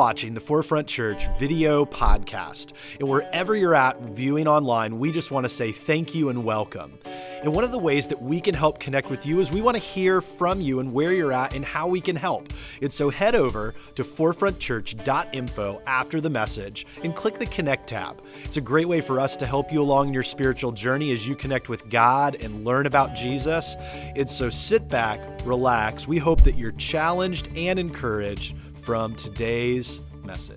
watching the Forefront Church video podcast. And wherever you're at viewing online, we just want to say thank you and welcome. And one of the ways that we can help connect with you is we want to hear from you and where you're at and how we can help. And so head over to forefrontchurch.info after the message and click the Connect tab. It's a great way for us to help you along your spiritual journey as you connect with God and learn about Jesus. And so sit back, relax. We hope that you're challenged and encouraged from today's message.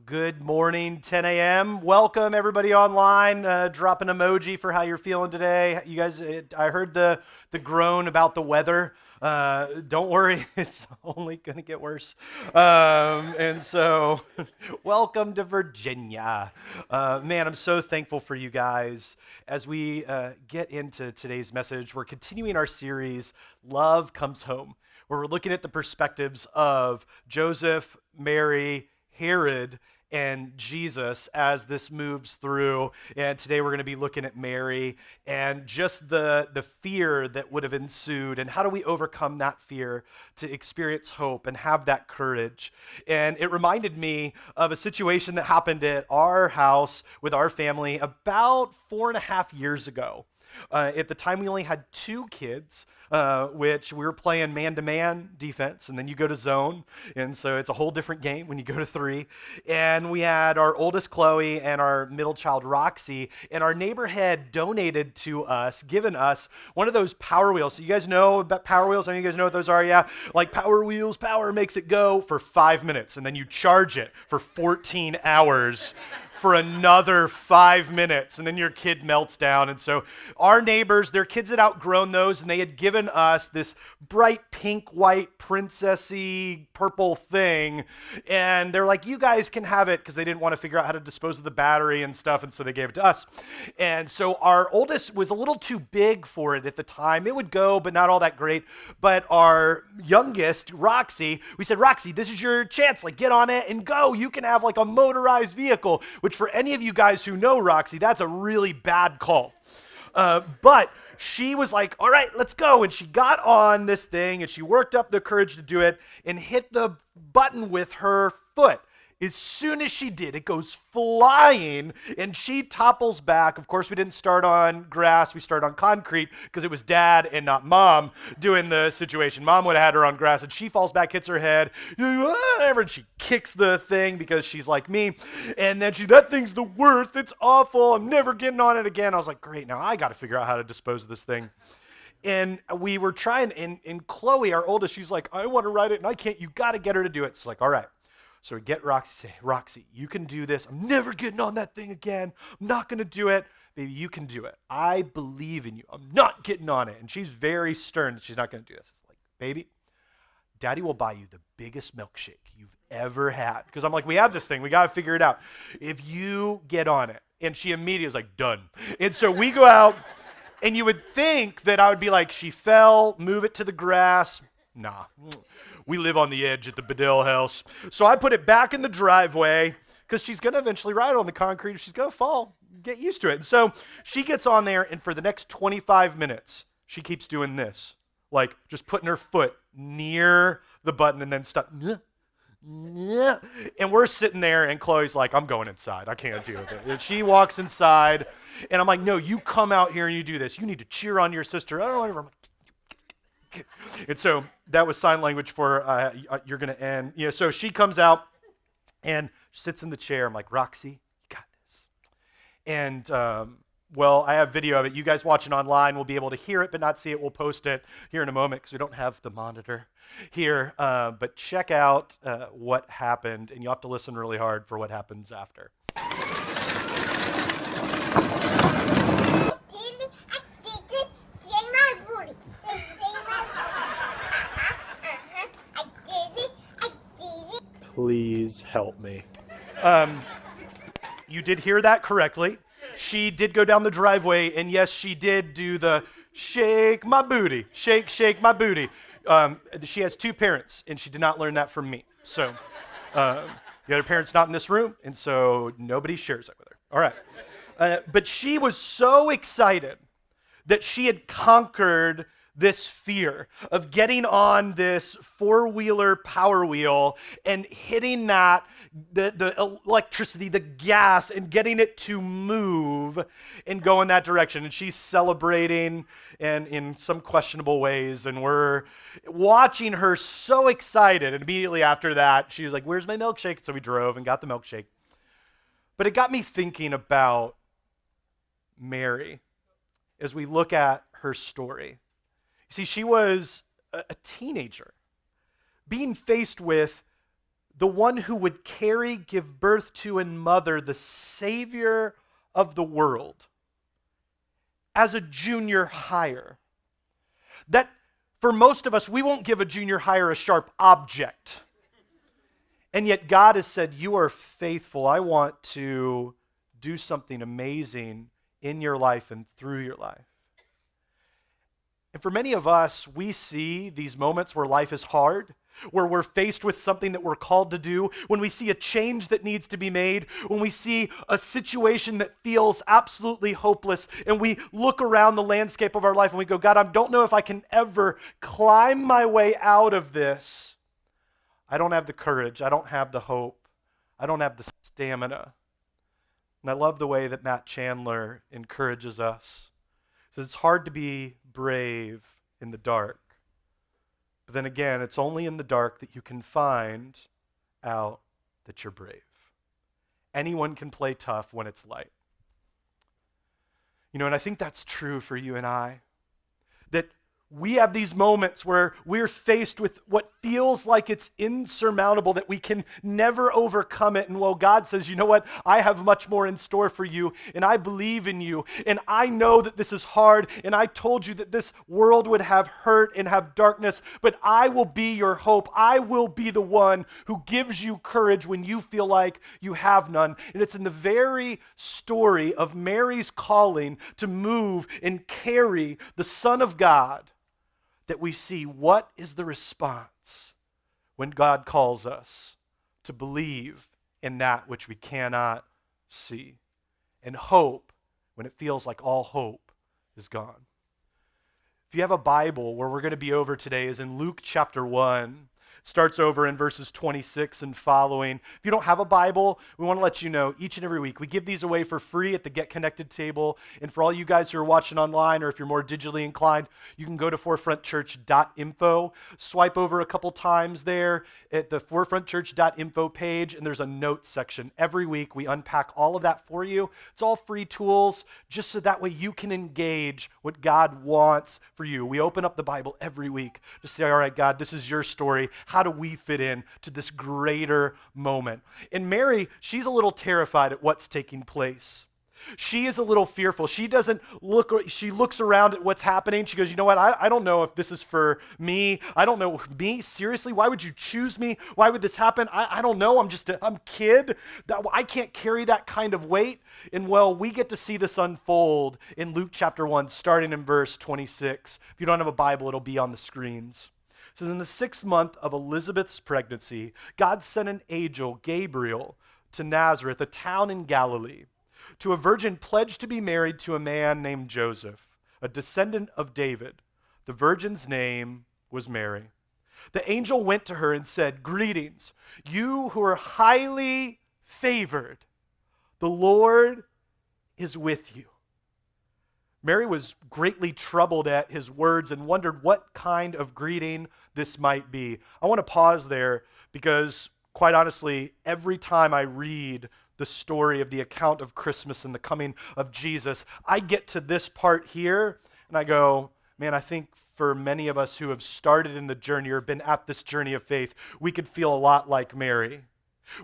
Good morning, 10 a.m. Welcome everybody online. Drop an emoji for how you're feeling today. You guys, I heard the groan about the weather. Don't worry, it's only going to get worse. And so, welcome to Virginia. Man, I'm so thankful for you guys. As we get into today's message, we're continuing our series, Love Comes Home, where we're looking at the perspectives of Joseph, Mary, Herod, and Jesus as this moves through. And today we're going to be looking at Mary and just the fear that would have ensued and how do we overcome that fear to experience hope and have that courage. And it reminded me of a situation that happened at our house with our family about 4.5 years ago. At the time, we only had 2 kids, which we were playing man-to-man defense, and then you go to zone, and so it's a whole different game when you go to 3. And we had our oldest, Chloe, and our middle child, Roxy, and our neighbor had donated to us, given us one of those Power Wheels. So you guys know about Power Wheels? Some of you guys know what those are, yeah? Like Power Wheels, power makes it go for 5 minutes, and then you charge it for 14 hours. For another 5 minutes, and then your kid melts down. And so our neighbors, their kids had outgrown those, and they had given us this bright pink, white, princessy, purple thing. And they're like, you guys can have it, because they didn't want to figure out how to dispose of the battery and stuff, and so they gave it to us. And so our oldest was a little too big for it at the time. It would go, but not all that great. But our youngest, Roxy, we said, Roxy, this is your chance. Like, get on it and go. You can have like a motorized vehicle, which for any of you guys who know Roxy, that's a really bad call. But she was like, all right, let's go. And she got on this thing and she worked up the courage to do it and hit the button with her foot. As soon as she did, it goes flying and she topples back. Of course, we didn't start on grass. We started on concrete because it was dad and not mom doing the situation. Mom would have had her on grass and she falls back, hits her head, and she kicks the thing because she's like me. And then that thing's the worst. It's awful. I'm never getting on it again. I was like, great, now I got to figure out how to dispose of this thing. And we were trying, and Chloe, our oldest, she's like, I want to ride it and I can't. You got to get her to do it. It's like, all right. So we get Roxy, say, Roxy, you can do this. I'm never getting on that thing again. I'm not going to do it. Baby, you can do it. I believe in you. I'm not getting on it. And she's very stern that she's not going to do this. It's like, baby, Daddy will buy you the biggest milkshake you've ever had. Because I'm like, we have this thing. We got to figure it out. If you get on it. And she immediately was like, done. And so we go out, and you would think that I would be like, she fell, move it to the grass. Nah. We live on the edge at the Bedell house. So I put it back in the driveway because she's going to eventually ride on the concrete. She's going to fall. Get used to it. And so she gets on there, and for the next 25 minutes, she keeps doing this, like just putting her foot near the button and then stop. And we're sitting there, and Chloe's like, I'm going inside. I can't deal with it. And she walks inside, and I'm like, no, you come out here and you do this. You need to cheer on your sister. I don't know, whatever. I'm like, and so that was sign language for you're going to end. You know, so she comes out and sits in the chair. I'm like, Roxy, you got this. And well, I have video of it. You guys watching online will be able to hear it but not see it. We'll post it here in a moment because we don't have the monitor here. But check out what happened, and you'll have to listen really hard for what happens after. Please help me. You did hear that correctly. She did go down the driveway, and yes, she did do the shake my booty, shake my booty. She has two parents, and she did not learn that from me. So the other parent's not in this room, and so nobody shares it with her. All right. But she was so excited that she had conquered this fear of getting on this four-wheeler power wheel and hitting that, the electricity, the gas, and getting it to move and go in that direction. And she's celebrating and in some questionable ways, and we're watching her so excited. And immediately after that, she was like, "Where's my milkshake?" So we drove and got the milkshake. But it got me thinking about Mary as we look at her story. See, she was a teenager being faced with the one who would carry, give birth to, and mother the Savior of the world as a junior hire. That for most of us, we won't give a junior hire a sharp object. And yet God has said, "You are faithful. I want to do something amazing in your life and through your life." And for many of us, we see these moments where life is hard, where we're faced with something that we're called to do, when we see a change that needs to be made, when we see a situation that feels absolutely hopeless, and we look around the landscape of our life and we go, "God, I don't know if I can ever climb my way out of this. I don't have the courage. I don't have the hope. I don't have the stamina." And I love the way that Matt Chandler encourages us. So it's hard to be brave in the dark. But then again, it's only in the dark that you can find out that you're brave. Anyone can play tough when it's light. And I think that's true for you and I. That we have these moments where we're faced with what feels like it's insurmountable, that we can never overcome it. And God says, "You know what? I have much more in store for you, and I believe in you, and I know that this is hard, and I told you that this world would have hurt and have darkness, but I will be your hope. I will be the one who gives you courage when you feel like you have none." And it's in the very story of Mary's calling to move and carry the Son of God that we see what is the response when God calls us to believe in that which we cannot see, and hope when it feels like all hope is gone. If you have a Bible, where we're going to be over today is in Luke chapter 1. Starts over in verses 26 and following. If you don't have a Bible, we want to let you know each and every week we give these away for free at the Get Connected table. And for all you guys who are watching online, or if you're more digitally inclined, you can go to forefrontchurch.info, swipe over a couple times there at the forefrontchurch.info page, and there's a notes section. Every week we unpack all of that for you. It's all free tools, just so that way you can engage what God wants for you. We open up the Bible every week to say, "All right, God, this is your story. How do we fit in to this greater moment?" And Mary, she's a little terrified at what's taking place. She is a little fearful. She looks around at what's happening. She goes, "You know what? I don't know if this is for me. I don't know. Me? Seriously? Why would you choose me? Why would this happen? I don't know. I'm a kid. I can't carry that kind of weight." And we get to see this unfold in Luke chapter 1, starting in verse 26. If you don't have a Bible, it'll be on the screens. It says, "In the 6th month of Elizabeth's pregnancy, God sent an angel, Gabriel, to Nazareth, a town in Galilee, to a virgin pledged to be married to a man named Joseph, a descendant of David. The virgin's name was Mary. The angel went to her and said, 'Greetings, you who are highly favored. The Lord is with you.' Mary was greatly troubled at his words and wondered what kind of greeting this might be." I want to pause there because, quite honestly, every time I read the story of the account of Christmas and the coming of Jesus, I get to this part here and I go, man, I think for many of us who have started in the journey or been at this journey of faith, we could feel a lot like Mary.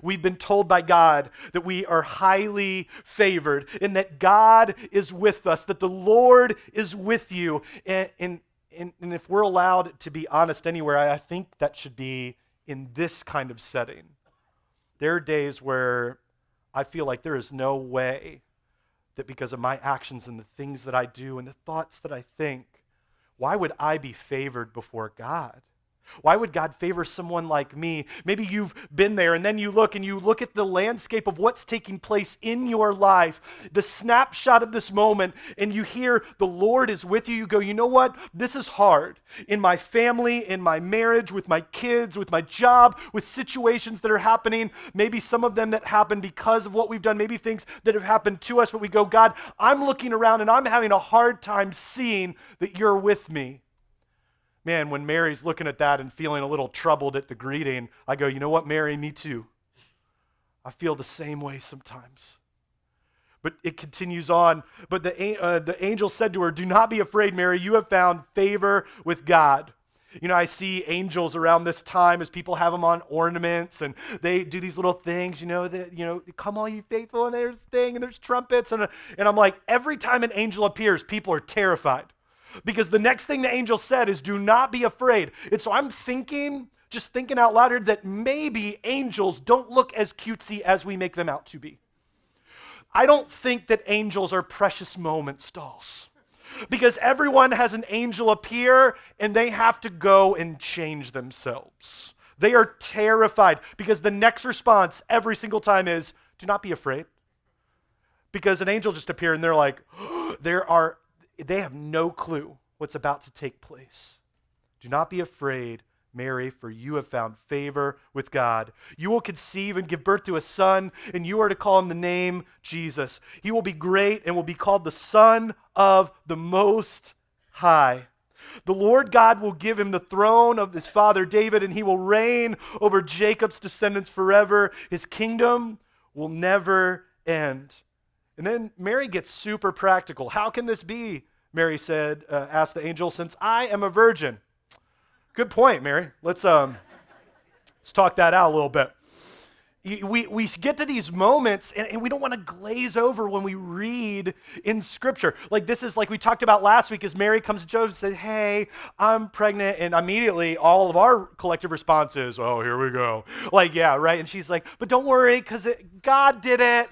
We've been told by God that we are highly favored and that God is with us, that the Lord is with you. And if we're allowed to be honest anywhere, I think that should be in this kind of setting. There are days where I feel like there is no way that because of my actions and the things that I do and the thoughts that I think, why would I be favored before God? Why would God favor someone like me? Maybe you've been there and then you look at the landscape of what's taking place in your life, the snapshot of this moment, and you hear the Lord is with you. You go, you know what? This is hard. In my family, in my marriage, with my kids, with my job, with situations that are happening, maybe some of them that happen because of what we've done, maybe things that have happened to us, but we go, God, I'm looking around and I'm having a hard time seeing that you're with me. Man, when Mary's looking at that and feeling a little troubled at the greeting, I go, you know what, Mary, me too. I feel the same way sometimes. But it continues on. But the angel said to her, do not be afraid, Mary. You have found favor with God. You know, I see angels around this time as people have them on ornaments and they do these little things, come all you faithful, and there's thing, and there's trumpets. And I'm like, every time an angel appears, people are terrified. Because the next thing the angel said is, do not be afraid. And so I'm just thinking out loud here, that maybe angels don't look as cutesy as we make them out to be. I don't think that angels are precious moment stalls. Because everyone has an angel appear and they have to go and change themselves. They are terrified because the next response every single time is, do not be afraid. Because an angel just appeared and they're like, they have no clue what's about to take place. Do not be afraid, Mary, for you have found favor with God. You will conceive and give birth to a son, and you are to call him the name Jesus. He will be great and will be called the Son of the Most High. The Lord God will give him the throne of his father David, and he will reign over Jacob's descendants forever. His kingdom will never end. And then Mary gets super practical. How can this be? Mary said, asked the angel, since I am a virgin. Good point, Mary. Let's talk that out a little bit. We get to these moments and we don't want to glaze over when we read in Scripture. Like this is like we talked about last week as Mary comes to Joseph and says, hey, I'm pregnant. And immediately all of our collective response is, oh, here we go. Like, yeah, right? And she's like, but don't worry because God did it.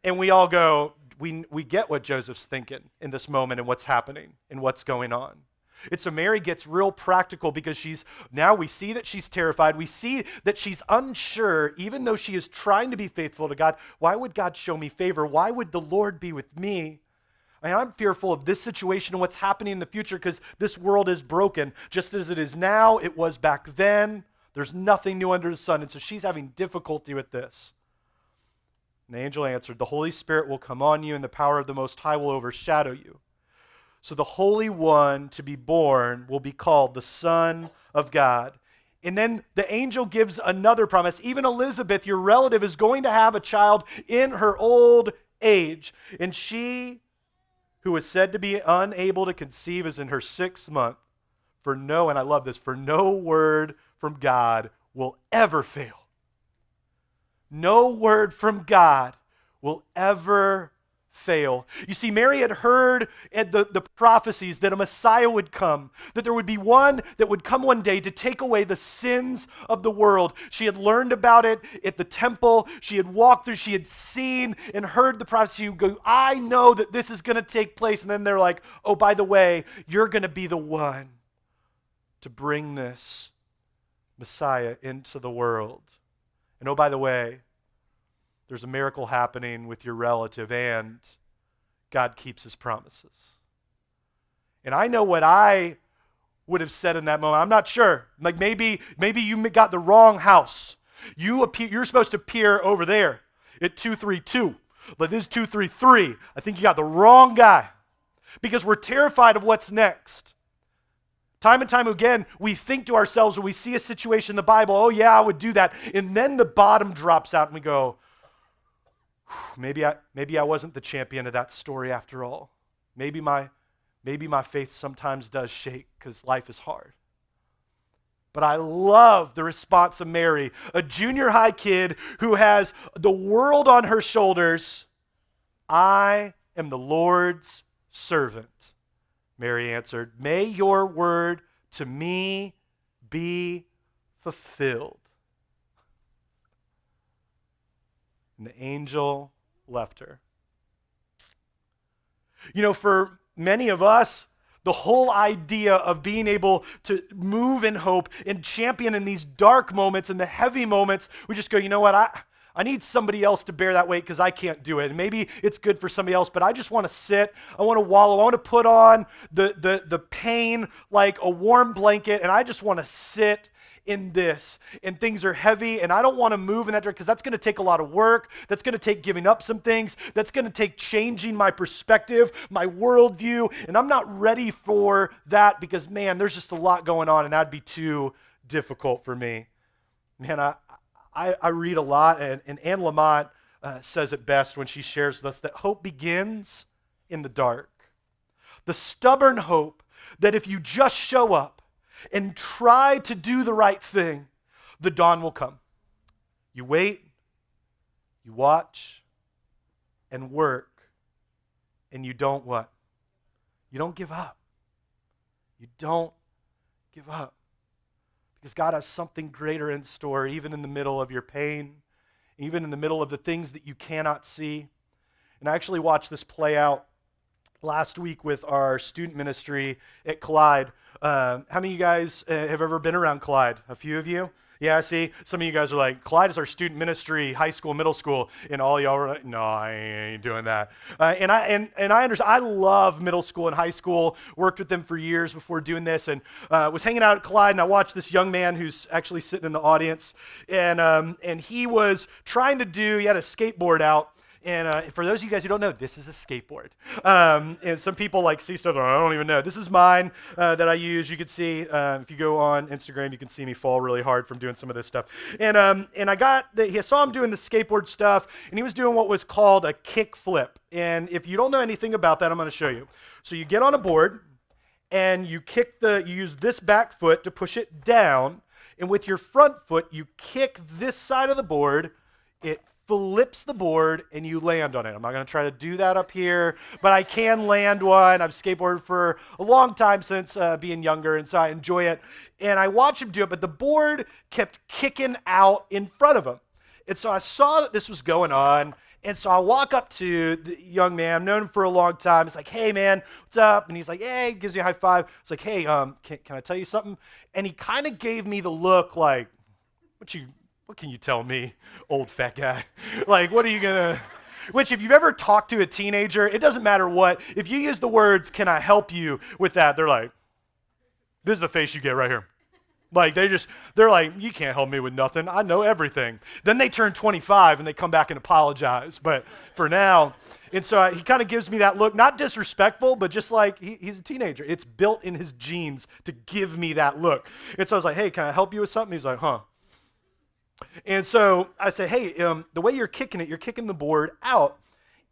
And we all go, we get what Joseph's thinking in this moment and what's happening and what's going on. And so Mary gets real practical because now we see that she's terrified. We see that she's unsure, even though she is trying to be faithful to God. Why would God show me favor? Why would the Lord be with me? I'm fearful of this situation and what's happening in the future because this world is broken. Just as it is now, it was back then. There's nothing new under the sun. And so she's having difficulty with this. And the angel answered, the Holy Spirit will come on you and the power of the Most High will overshadow you. So the Holy One to be born will be called the Son of God. And then the angel gives another promise. Even Elizabeth, your relative, is going to have a child in her old age. And she, who is said to be unable to conceive, is in her 6th month. And I love this, for no word from God will ever fail. No word from God will ever fail. You see, Mary had heard the prophecies that a Messiah would come, that there would be one that would come one day to take away the sins of the world. She had learned about it at the temple. She had walked through, she had seen and heard the prophecy. You go, I know that this is going to take place. And then they're like, oh, by the way, you're going to be the one to bring this Messiah into the world. And oh, by the way, there's a miracle happening with your relative, and God keeps his promises. And I know what I would have said in that moment. I'm not sure. Like maybe you got the wrong house. You're supposed to appear over there at 232, but this is 233. I think you got the wrong guy because we're terrified of what's next. Time and time again, we think to ourselves when we see a situation in the Bible, oh yeah, I would do that. And then the bottom drops out and we go, maybe I wasn't the champion of that story after all. Maybe my faith sometimes does shake because life is hard. But I love the response of Mary, a junior high kid who has the world on her shoulders. I am the Lord's servant. Mary answered, may your word to me be fulfilled. And the angel left her. You know, for many of us, the whole idea of being able to move in hope and champion in these dark moments and the heavy moments, we just go, you know what, I need somebody else to bear that weight because I can't do it. And maybe it's good for somebody else, but I just want to sit, I want to wallow, I want to put on the pain like a warm blanket, and I just want to sit in this. And things are heavy, and I don't want to move in that direction because that's going to take a lot of work. That's going to take giving up some things. That's going to take changing my perspective, my worldview, and I'm not ready for that because, man, there's just a lot going on, and that'd be too difficult for me. Man, I read a lot, and Anne Lamott says it best when she shares with us that hope begins in the dark. The stubborn hope that if you just show up and try to do the right thing, the dawn will come. You wait, you watch, and work, and you don't what? You don't give up. You don't give up. Because God has something greater in store, even in the middle of your pain, even in the middle of the things that you cannot see. And I actually watched this play out last week with our student ministry at Collide. How many of you guys have ever been around Collide? A few of you? Yeah, see, some of you guys are like, Collide is our student ministry, high school, middle school, and all y'all are like, no, I ain't doing that. And I understand. I love middle school and high school. Worked with them for years before doing this, and was hanging out at Collide, and I watched this young man who's actually sitting in the audience, and he was trying to do. He had a skateboard out. And for those of you guys who don't know, this is a skateboard. And some people like see stuff, I don't even know. This is mine that I use. You can see, if you go on Instagram, you can see me fall really hard from doing some of this stuff. And I saw him doing the skateboard stuff, and he was doing what was called a kick flip. And if you don't know anything about that, I'm going to show you. So you get on a board, and you use this back foot to push it down, and with your front foot, you kick this side of the board. It flips the board and you land on it. I'm not going to try to do that up here, but I can land one. I've skateboarded for a long time since being younger, and so I enjoy it. And I watch him do it, but the board kept kicking out in front of him. And so I saw that this was going on, and so I walk up to the young man. I've known him for a long time. It's like, hey, man, what's up? And he's like, hey, gives me a high five. It's like, hey, can I tell you something? And he kind of gave me the look like, what can you tell me, old fat guy? Like, what are you gonna... Which, if you've ever talked to a teenager, it doesn't matter what. If you use the words, can I help you with that? They're like, this is the face you get right here. Like, they're like, you can't help me with nothing. I know everything. Then they turn 25 and they come back and apologize. But for now, and so he kind of gives me that look, not disrespectful, but just like he's a teenager. It's built in his genes to give me that look. And so I was like, hey, can I help you with something? He's like, huh. And so I say, hey, the way you're kicking it, you're kicking the board out.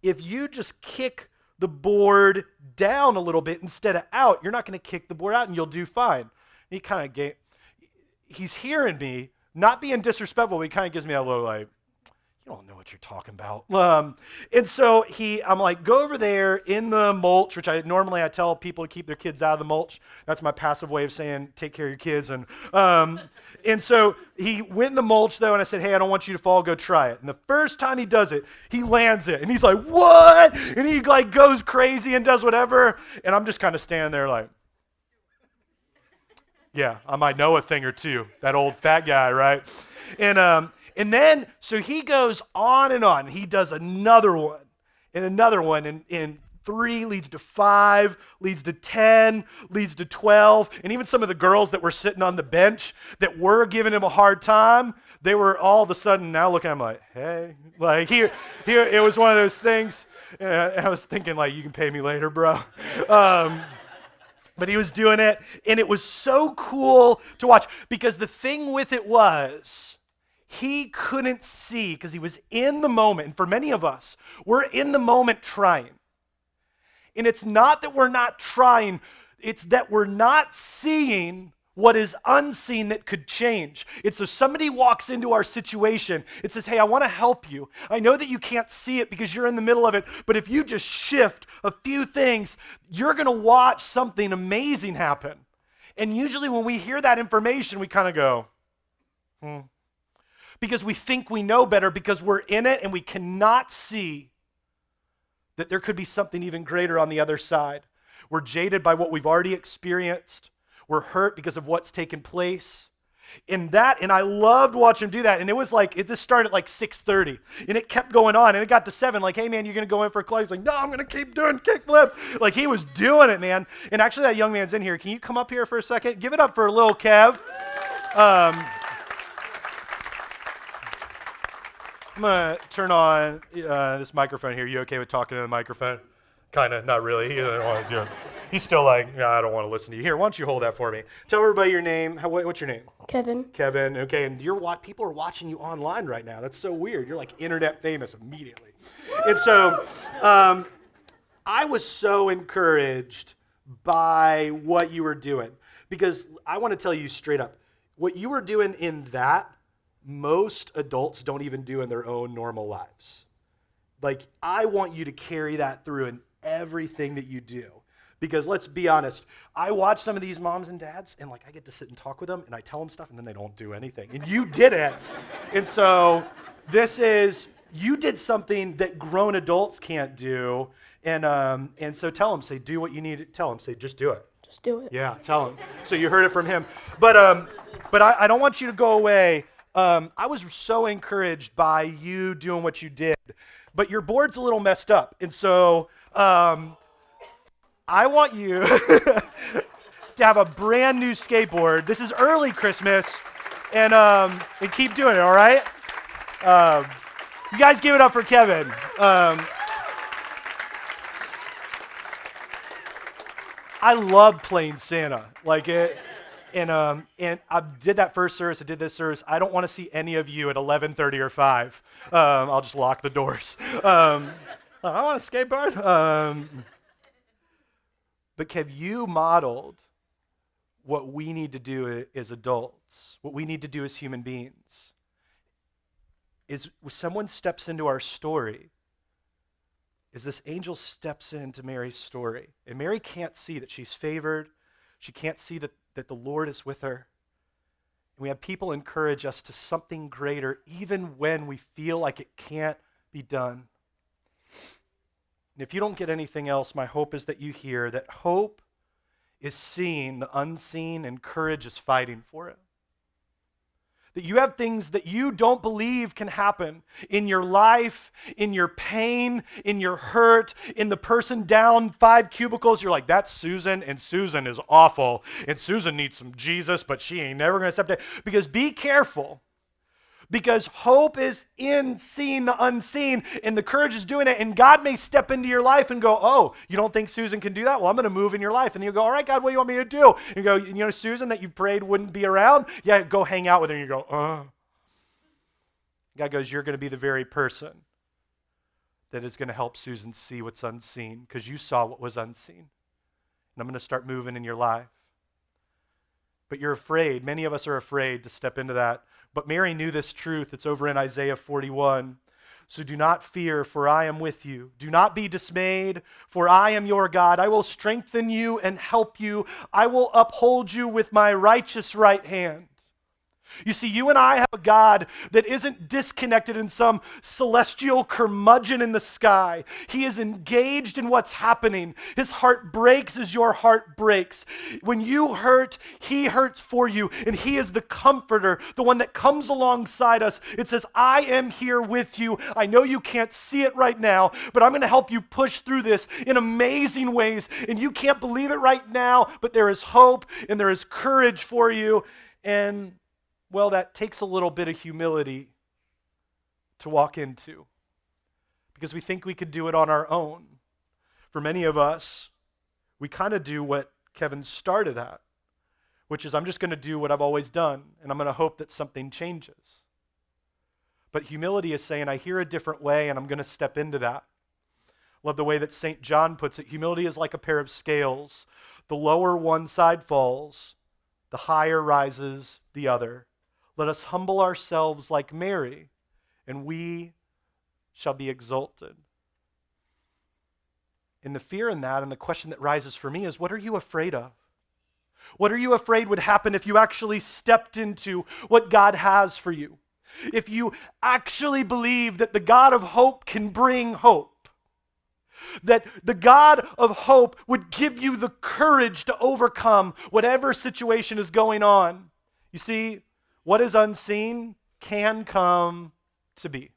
If you just kick the board down a little bit instead of out, you're not going to kick the board out and you'll do fine. And he kind of he's hearing me, not being disrespectful, but he kind of gives me a little like, you don't know what you're talking about. And so I'm like, go over there in the mulch, which I tell people to keep their kids out of the mulch. That's my passive way of saying take care of your kids. And so he went in the mulch though, and I said, hey, I don't want you to fall, go try it. And the first time he does it, he lands it, and he's like, what? And he like goes crazy and does whatever, and I'm just kind of standing there like, yeah, I might know a thing or two, that old fat guy, right? And then, so he goes on and on. He does another one, and 3 leads to 5, leads to 10, leads to 12. And even some of the girls that were sitting on the bench that were giving him a hard time, they were all of a sudden now looking at him like, hey. Like, here, it was one of those things. And I was thinking, like, you can pay me later, bro. But he was doing it, and it was so cool to watch because the thing with it was he couldn't see because he was in the moment. And for many of us, we're in the moment trying. And it's not that we're not trying, it's that we're not seeing what is unseen that could change. It's so somebody walks into our situation, it says, hey, I want to help you. I know that you can't see it because you're in the middle of it, but if you just shift a few things, you're going to watch something amazing happen. And usually when we hear that information, we kind of go, because we think we know better because we're in it and we cannot see that there could be something even greater on the other side. We're jaded by what we've already experienced. We're hurt because of what's taken place. And I loved watching him do that. And it was like, this started at like 6:30. And it kept going on. And it got to 7. Like, hey, man, you're going to go in for a class? He's like, no, I'm going to keep doing kickflip. Like, he was doing it, man. And actually, that young man's in here. Can you come up here for a second? Give it up for little Kev. I'm going to turn on this microphone here. You okay with talking to the microphone? Kind of, not really. He doesn't want to do it. He's still like, no, I don't want to listen to you. Here, why don't you hold that for me? Tell everybody your name. What's your name? Kevin. Kevin, okay. And people are watching you online right now. That's so weird. You're like internet famous immediately. And so I was so encouraged by what you were doing because I want to tell you straight up, what you were doing in that, most adults don't even do in their own normal lives. Like, I want you to carry that through in everything that you do. Because let's be honest, I watch some of these moms and dads, and like I get to sit and talk with them, and I tell them stuff, and then they don't do anything. And you did it. And so you did something that grown adults can't do. And so tell them, say, do what you need to tell them. Say, just do it. Just do it. Yeah, tell them. So you heard it from him. But I don't want you to go away. I was so encouraged by you doing what you did. But your board's a little messed up. And so I want you to have a brand new skateboard. This is early Christmas. And keep doing it, all right? You guys give it up for Kevin. I love playing Santa. Like it. And I did that first service, I did this service. I don't want to see any of you at 11:30 or 5. I'll just lock the doors. I want a skateboard. But Kev, you modeled what we need to do as adults, what we need to do as human beings, is when someone steps into our story, is this angel steps into Mary's story. And Mary can't see that she's favored. She can't see that the Lord is with her. And we have people encourage us to something greater even when we feel like it can't be done. And if you don't get anything else, my hope is that you hear that hope is seeing the unseen and courage is fighting for it. That you have things that you don't believe can happen in your life, in your pain, in your hurt, in the person down 5 cubicles. You're like, that's Susan, and Susan is awful, and Susan needs some Jesus, but she ain't never going to accept it. Because be careful. Because hope is in seeing the unseen, and the courage is doing it. And God may step into your life and go, oh, you don't think Susan can do that? Well, I'm going to move in your life. And you go, all right, God, what do you want me to do? And you go, you know, Susan that you prayed wouldn't be around? Yeah, go hang out with her. And you go, God goes, you're going to be the very person that is going to help Susan see what's unseen because you saw what was unseen. And I'm going to start moving in your life. But you're afraid. Many of us are afraid to step into that. But Mary knew this truth. It's over in Isaiah 41. So do not fear, for I am with you. Do not be dismayed, for I am your God. I will strengthen you and help you. I will uphold you with my righteous right hand. You see, you and I have a God that isn't disconnected in some celestial curmudgeon in the sky. He is engaged in what's happening. His heart breaks as your heart breaks. When you hurt, he hurts for you, and he is the comforter, the one that comes alongside us. It says, I am here with you. I know you can't see it right now, but I'm going to help you push through this in amazing ways, and you can't believe it right now, but there is hope, and there is courage for you, and well, that takes a little bit of humility to walk into because we think we could do it on our own. For many of us, we kind of do what Kevin started at, which is I'm just going to do what I've always done, and I'm going to hope that something changes. But humility is saying, I hear a different way, and I'm going to step into that. Love the way that St. John puts it. Humility is like a pair of scales. The lower one side falls, the higher rises the other. Let us humble ourselves like Mary, and we shall be exalted. And the fear in that, and the question that rises for me is, what are you afraid of? What are you afraid would happen if you actually stepped into what God has for you? If you actually believe that the God of hope can bring hope? That the God of hope would give you the courage to overcome whatever situation is going on. You see, what is unseen can come to be.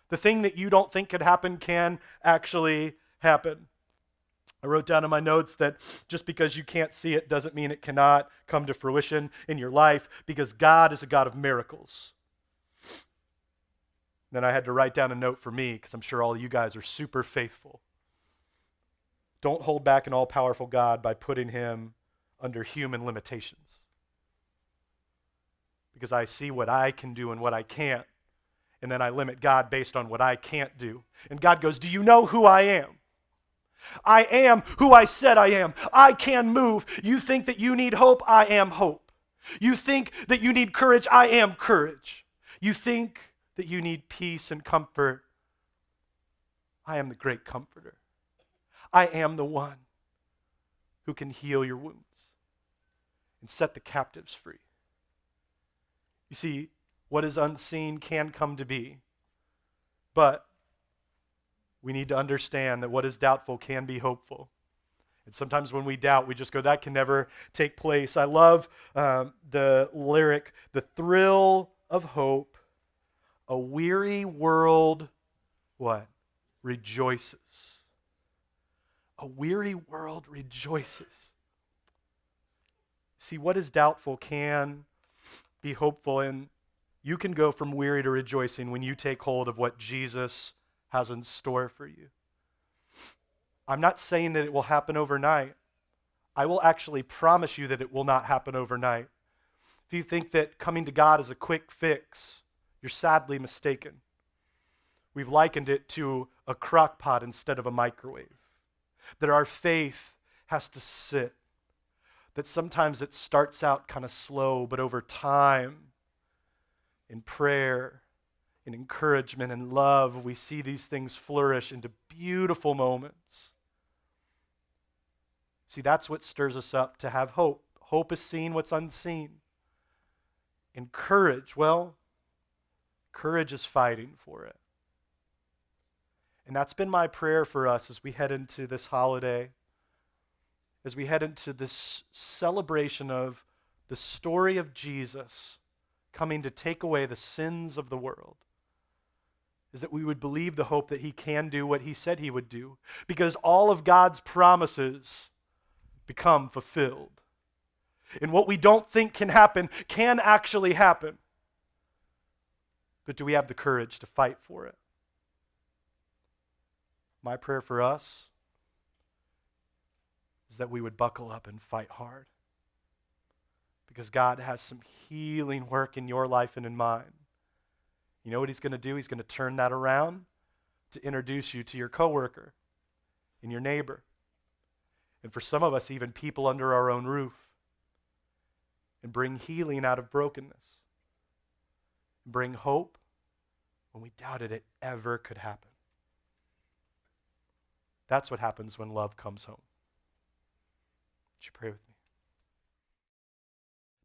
The thing that you don't think could happen can actually happen. I wrote down in my notes that just because you can't see it doesn't mean it cannot come to fruition in your life, because God is a God of miracles. Then I had to write down a note for me, because I'm sure all of you guys are super faithful. Don't hold back an all-powerful God by putting him under human limitations. Because I see what I can do and what I can't, and then I limit God based on what I can't do. And God goes, do you know who I am? I am who I said I am. I can move. You think that you need hope? I am hope. You think that you need courage? I am courage. You think that you need peace and comfort? I am the great comforter. I am the one who can heal your wounds and set the captives free. You see, what is unseen can come to be, but we need to understand that what is doubtful can be hopeful. And sometimes when we doubt, we just go, that can never take place. I love the lyric, the thrill of hope, a weary world, what? Rejoices. A weary world rejoices. See, what is doubtful can be hopeful, and you can go from weary to rejoicing when you take hold of what Jesus has in store for you. I'm not saying that it will happen overnight. I will actually promise you that it will not happen overnight. If you think that coming to God is a quick fix, you're sadly mistaken. We've likened it to a crock pot instead of a microwave. That our faith has to sit. That sometimes it starts out kind of slow, but over time, in prayer, in encouragement and love, we see these things flourish into beautiful moments. See, that's what stirs us up to have hope. Hope is seeing what's unseen. And courage, well, courage is fighting for it. And that's been my prayer for us as we head into this holiday, as we head into this celebration of the story of Jesus coming to take away the sins of the world, is that we would believe the hope that he can do what he said he would do, because all of God's promises become fulfilled. And what we don't think can happen can actually happen. But do we have the courage to fight for it? My prayer for us is that we would buckle up and fight hard, because God has some healing work in your life and in mine. You know what he's going to do? He's going to turn that around to introduce you to your coworker and your neighbor. And for some of us, even people under our own roof. And bring healing out of brokenness. Bring hope when we doubted it ever could happen. That's what happens when love comes home. Would you pray with me?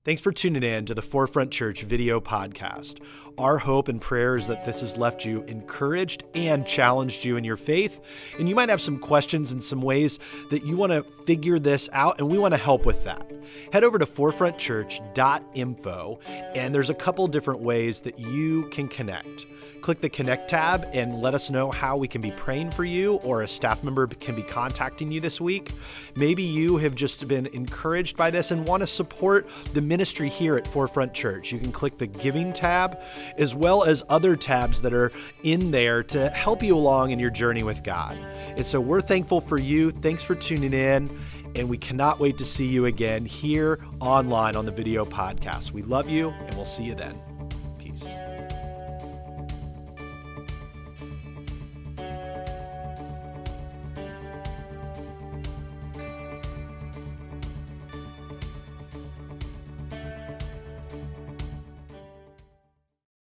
Thanks for tuning in to the Forefront Church video podcast. Our hope and prayer is that this has left you encouraged and challenged you in your faith. And you might have some questions and some ways that you want to figure this out, and we want to help with that. Head over to forefrontchurch.info, and there's a couple different ways that you can connect. Click the Connect tab and let us know how we can be praying for you, or a staff member can be contacting you this week. Maybe you have just been encouraged by this and want to support the ministry here at Forefront Church. You can click the Giving tab, as well as other tabs that are in there to help you along in your journey with God. And so we're thankful for you. Thanks for tuning in, and we cannot wait to see you again here online on the video podcast. We love you, and we'll see you then.